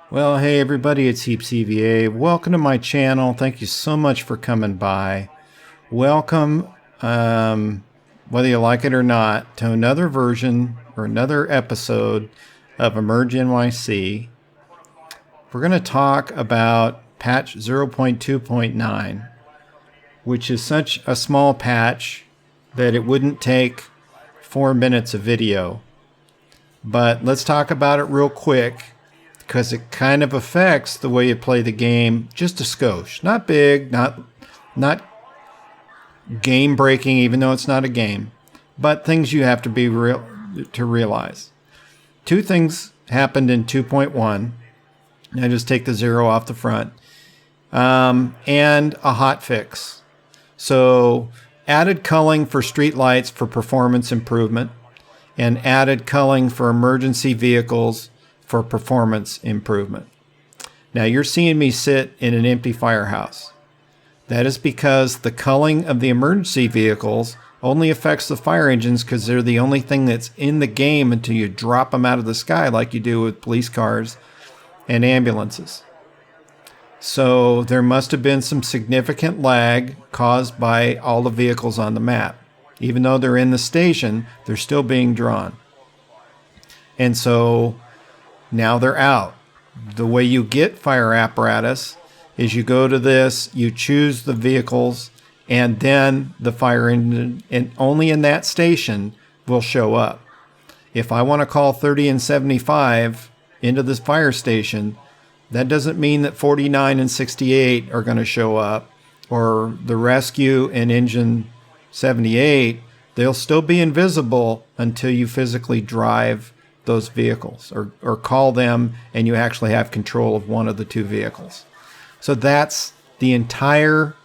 Well, hey everybody, it's HeapCVA. Welcome to my channel. Thank you so much for coming by. Welcome, whether you like it or not, to another version or another episode of EmergeNYC. We're going to talk about patch 0.2.9, which is such a small patch that it wouldn't take 4 minutes of video. But let's talk about it real quick, because it kind of affects the way you play the game just a skosh. Not big, not game breaking, even though it's not a game, but things you have to be to realize. Two things happened in 2.1. I just take the 0 off the front, and a hot fix. So added culling for street lights for performance improvement, and added culling for emergency vehicles for performance improvement. Now you're seeing me sit in an empty firehouse. That is because the culling of the emergency vehicles only affects the fire engines because they're the only thing that's in the game until you drop them out of the sky like you do with police cars and ambulances. So there must have been some significant lag caused by all the vehicles on the map. Even though they're in the station, they're still being drawn. And so now they're out. The way you get fire apparatus is you go to this, you choose the vehicles, and then the fire engine, and only in that station, will show up. If I want to call 30 and 75 into this fire station, that doesn't mean that 49 and 68 are going to show up, or the rescue and engine 78, they'll still be invisible until you physically drive those vehicles or call them and you actually have control of one of the two vehicles. So that's the entire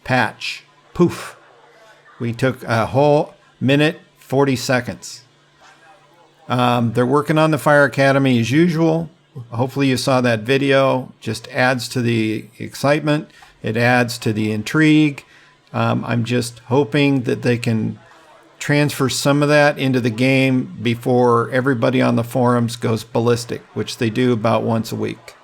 patch. Poof. We took a whole minute, 40 seconds. They're working on the Fire Academy as usual. Hopefully you saw that video. Just adds to the excitement. It adds to the intrigue. I'm just hoping that they can transfer some of that into the game before everybody on the forums goes ballistic, which they do about once a week.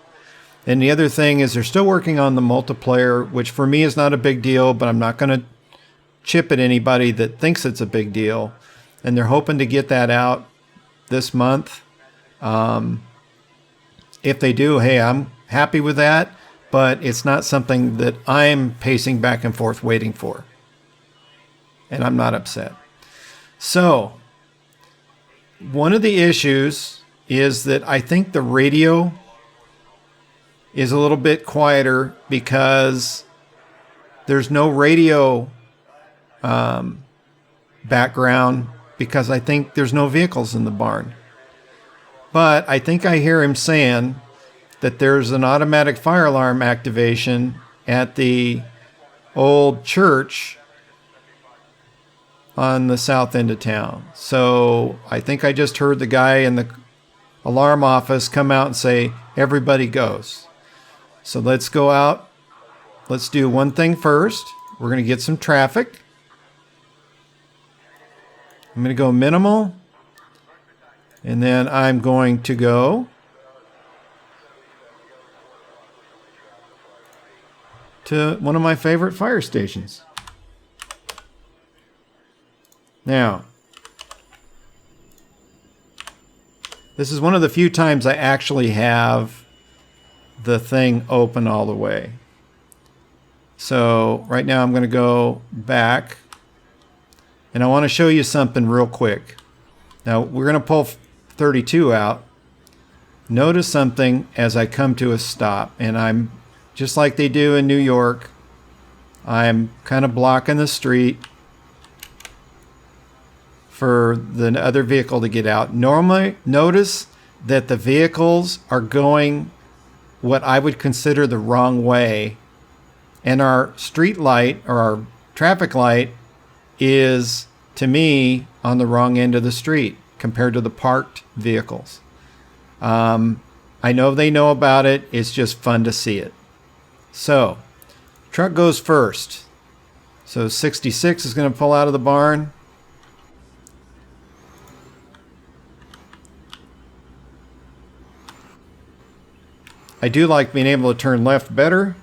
And the other thing is they're still working on the multiplayer, which for me is not a big deal, but I'm not going to chip at anybody that thinks it's a big deal. And they're hoping to get that out this month. If they do, hey, I'm happy with that, but it's not something that I'm pacing back and forth waiting for. And I'm not upset. So, one of the issues is that I think the radio is a little bit quieter because there's no radio background because I think there's no vehicles in the barn. But I think I hear him saying that there's an automatic fire alarm activation at the old church on the south end of town. So I think I just heard the guy in the alarm office come out and say, everybody goes. So let's go out. Let's do one thing first. We're going to get some traffic. I'm going to go minimal. And then I'm going to go to one of my favorite fire stations. Now, this is one of the few times I actually have the thing open all the way. So right now I'm going to go back and I want to show you something real quick. Now we're going to pull 32 out. Notice something as I come to a stop, and I'm just like they do in New York. I'm kind of blocking the street for the other vehicle to get out. Normally, notice that the vehicles are going what I would consider the wrong way, and our street light or our traffic light is, to me, on the wrong end of the street compared to the parked vehicles. I know they know about it. It's just fun to see it. So, truck goes first. So 66 is going to pull out of the barn. I do like being able to turn left better.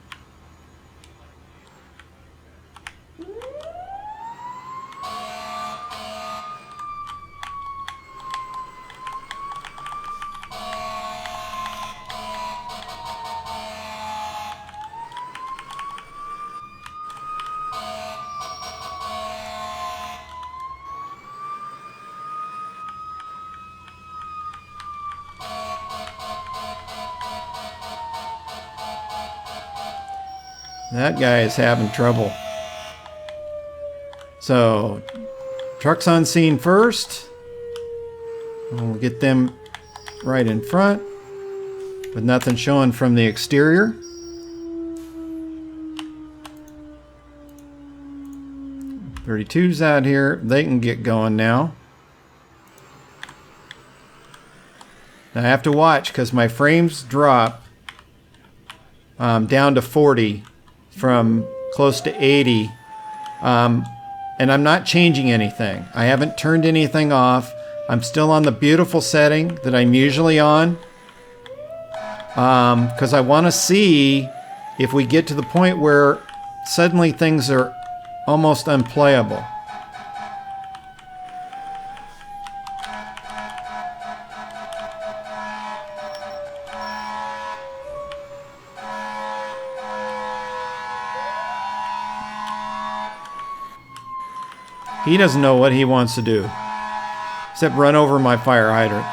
That guy is having trouble. So, trucks on scene first. We'll get them right in front, with nothing showing from the exterior. E32's out here. They can get going now. Now I have to watch because my frames drop down to 40 from close to 80. And I'm not changing anything. I haven't turned anything off. I'm still on the beautiful setting that I'm usually on. Because I want to see if we get to the point where suddenly things are almost unplayable. He doesn't know what he wants to do, except run over my fire hydrant.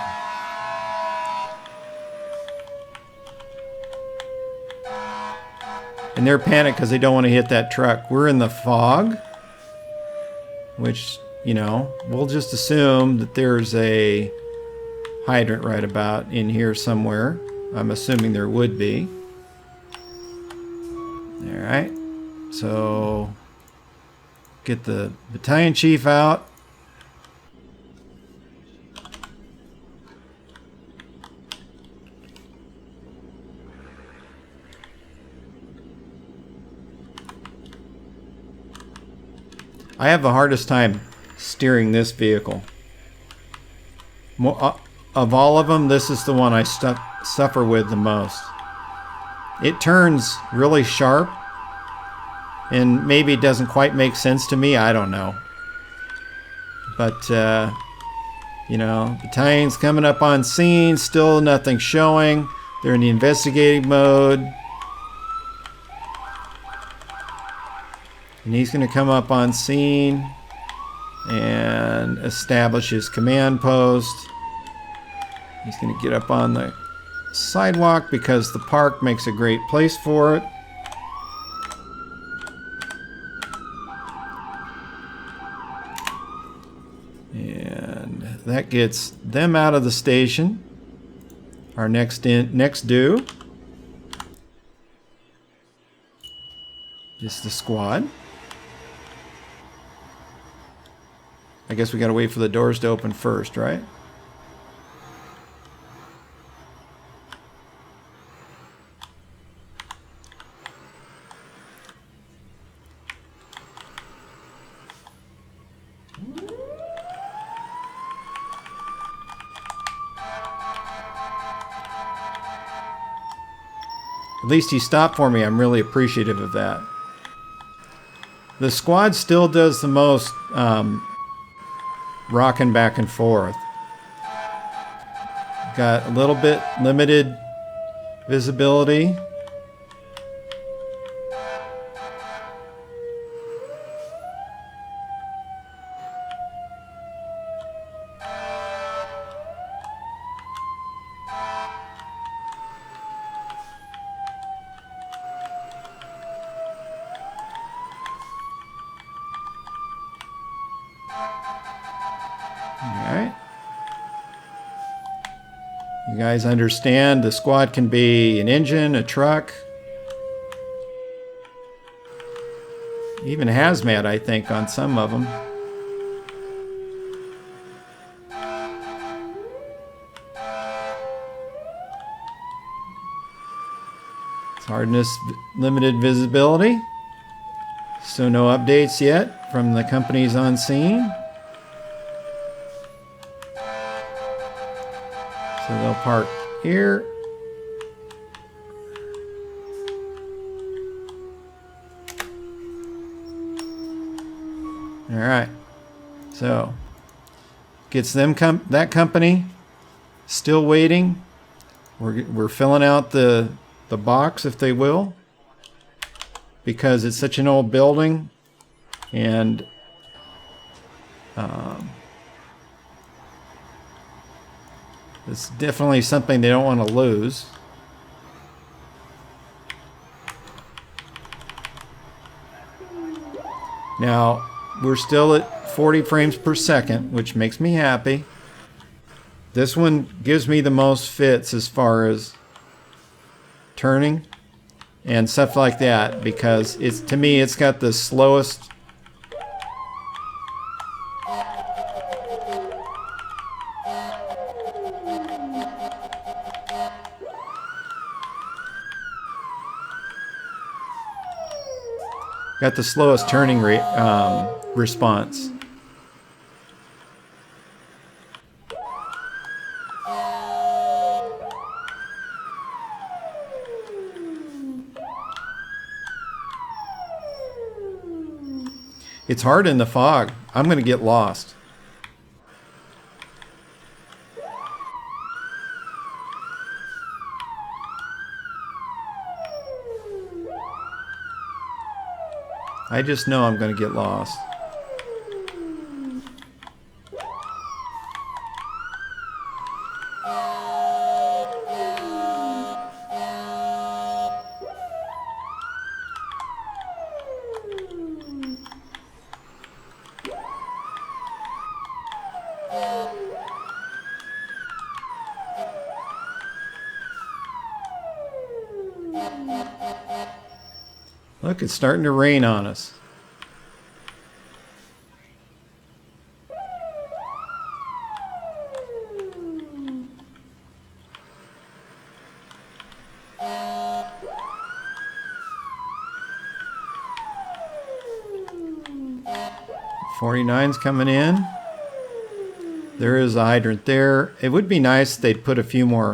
And they're panicked because they don't want to hit that truck. We're in the fog, which, you know, we'll just assume that there's a hydrant right about in here somewhere. I'm assuming there would be. All right, so get the battalion chief out. I have the hardest time steering this vehicle. Of all of them, this is the one I suffer with the most. It turns really sharp, and maybe it doesn't quite make sense to me. I don't know. But, you know, battalion's coming up on scene. Still nothing showing. They're in the investigating mode. And he's going to come up on scene and establish his command post. He's going to get up on the sidewalk because the park makes a great place for it. And that gets them out of the station. Our next due is the squad. I guess we gotta wait for the doors to open first, right? At least he stopped for me. I'm really appreciative of that. The squad still does the most rocking back and forth. Got a little bit limited visibility. Alright. You guys understand the squad can be an engine, a truck, even hazmat, I think, on some of them. Hardness, limited visibility. So no updates yet from the companies on scene. So they'll park here. All right. So gets them that company still waiting. We're filling out the box, if they will, because it's such an old building, and it's definitely something they don't want to lose. Now we're still at 40 frames per second, which makes me happy. This one gives me the most fits as far as turning and stuff like that, because it's, to me, it's got the slowest turning rate response. It's hard in the fog. I'm going to get lost. I just know I'm going to get lost. Look, it's starting to rain on us. '49's coming in. There is a hydrant there. It would be nice if they'd put a few more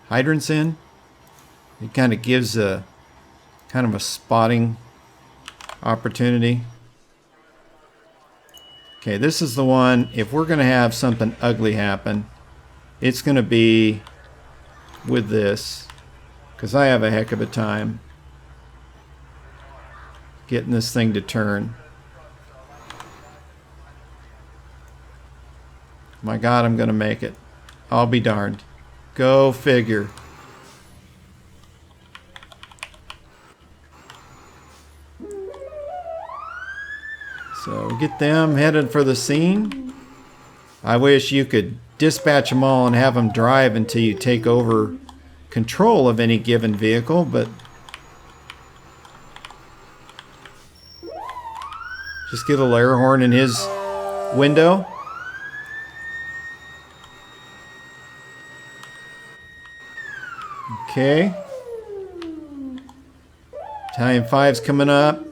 hydrants in. It kind of gives a kind of a spotting opportunity. Okay, this is the one. If we're going to have something ugly happen, it's going to be with this, because I have a heck of a time getting this thing to turn. My God, I'm going to make it. I'll be darned. Go figure. So we get them headed for the scene. I wish you could dispatch them all and have them drive until you take over control of any given vehicle, but just get a air horn in his window. Okay. Italian 5's coming up.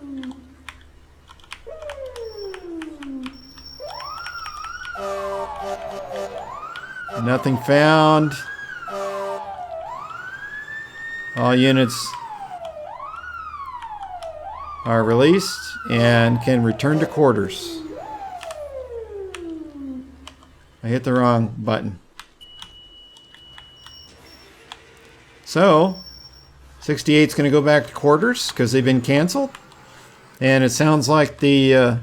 Nothing found. All units are released and can return to quarters. I hit the wrong button. So, 68's going to go back to quarters because they've been canceled. And it sounds like the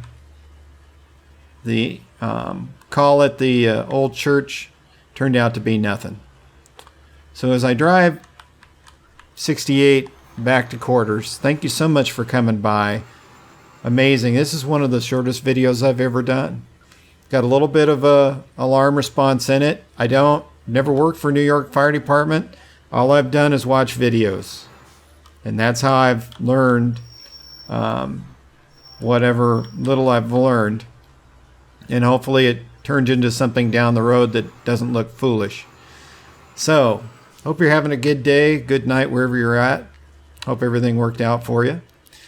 call at the old church turned out to be nothing. So as I drive 68 back to quarters, thank you so much for coming by. Amazing. This is one of the shortest videos I've ever done. Got a little bit of a alarm response in it. I never worked for New York Fire Department. All I've done is watch videos. And that's how I've learned whatever little I've learned. And hopefully it turns into something down the road that doesn't look foolish. So, hope you're having a good day, good night wherever you're at. Hope everything worked out for you.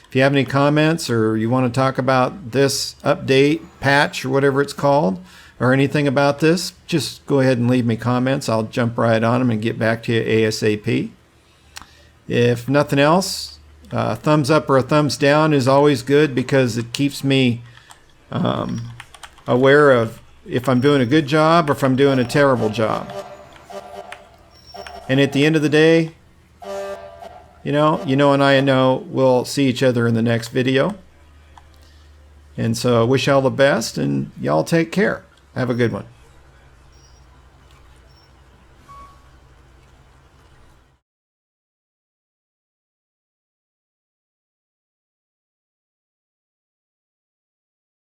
If you have any comments or you want to talk about this update, patch, or whatever it's called, or anything about this, just go ahead and leave me comments. I'll jump right on them and get back to you ASAP. If nothing else, a thumbs up or a thumbs down is always good because it keeps me aware of if I'm doing a good job or if I'm doing a terrible job. And at the end of the day, you know and I know we'll see each other in the next video. And so I wish y'all the best, and y'all take care. Have a good one.